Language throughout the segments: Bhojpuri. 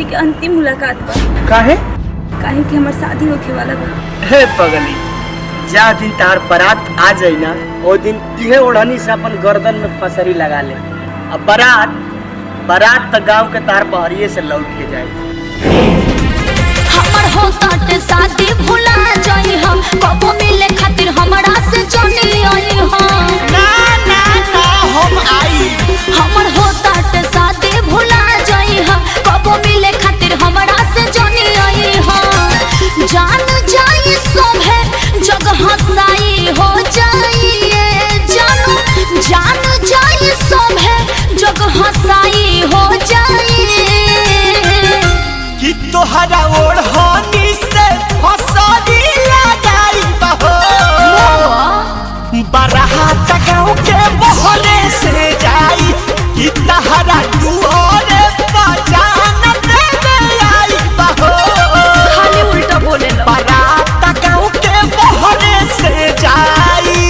के अंतिम मुलाकात बा। काहे कि हमार शादी होखे वाला बा। हे पगली, जा दिन तार बारात आ जाई ना, ओ दिन इहे ओढ़नी से अपन गर्दन में फसरी लगा ले। अब बारात तो गांव के तार पहरिए से लौट के जाए। हमर होता शादी भुला जाई हम, कबो मिले खातिर हमरा से जानी आई हम। ना ना ना हम आई। हमर होता शादी भुला जाई हम, कबो मिले खातिर हमरा से जानी आई हम। जान जाई सोभे जगह साई हो जाइए जानू, जान जाई सोभे जगह साई हो जाइए कि तोहरा ओढ़नी से फसरी लगाई बहो। बारात गाँव के बहरे से जाई कि तहरा दुआरे बजान देवे आई बहो। खाली उल्टा बोले लो। बारात गाँव के बहरे से जाई।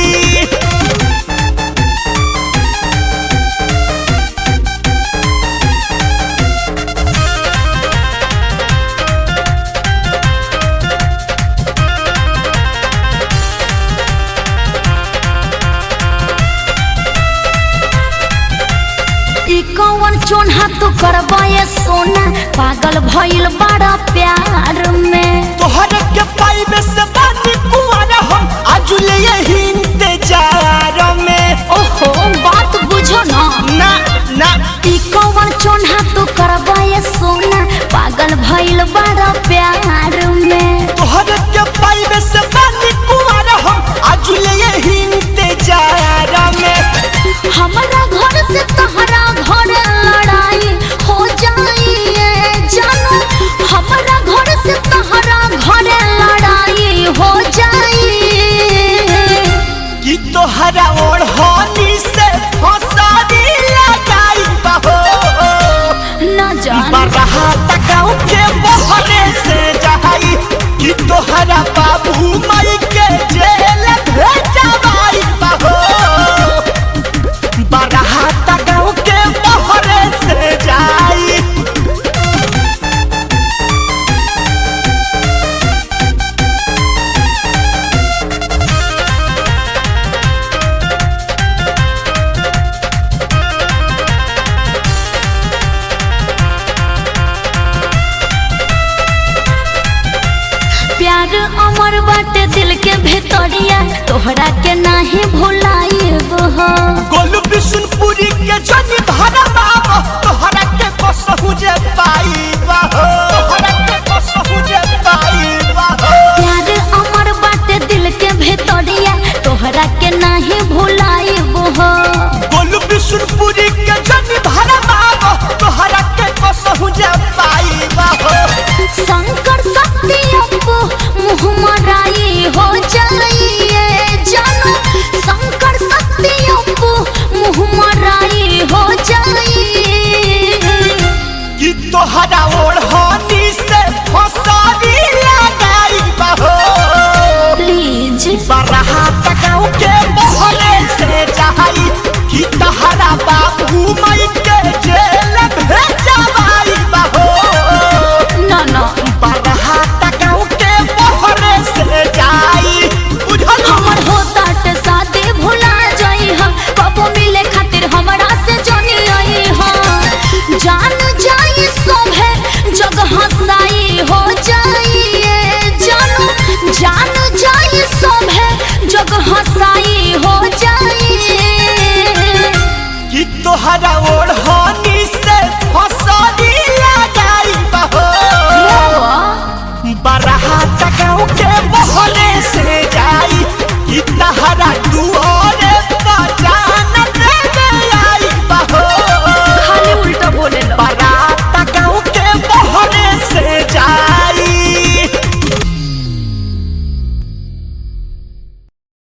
कौन चोन्हा तो करवाए सोना, पागल भइल बड़ा प्यार में। तोहर के पाइबे से बानी कुआरा हम आजुले यही इंतजार में। ओहो बात बुझो ना। ना ना कौन चोन्हा तो करवाए सोना, पागल भइल बड़ा प्यार में। तोहर के पाइबे से बानी कुआरा हम आजुले यही इंतजार में। हमारा घर से तहरा घर लड़ाई हो जाइए जानू, हमारा घर से तहरा घर लड़ाई हो जाइए कि तोहरा ओढ़नी से फसरी लगाई बहो। न जान बारात गाँव के बहरे से जाई कि तोहरा बाबू माई के जेल भेजवाई बहो। बारात गाँव के बहरे से जाई। प्यार अमर बाटे दिल के भीतरिया, तोहरा के नाही भुलाइब हो। गोलू बिशुनपुरी के जनी भरा बाबा, तोहरा के कसहु जे पाईबा हो। तोहरा के कसहु जे पाईबा हो। प्यार अमर बाटे दिल के भीतरिया, तोहरा के नाही भुलाइब हो। गोलू बिशुनपुरी के जनी भरा बाबा, तोहरा के कसहु जे पाईबा हो। शंकर शक्ति अप्पू मुँह मराई हो जाइए जानू, शंकर शक्ति अप्पू मुँह मराई हो जाइए कि तोहरा ओढ़नी से फसरी लगाई बहो। प्लीज बारात गाँव के बहरे से जाई कि तहरा बाबू माई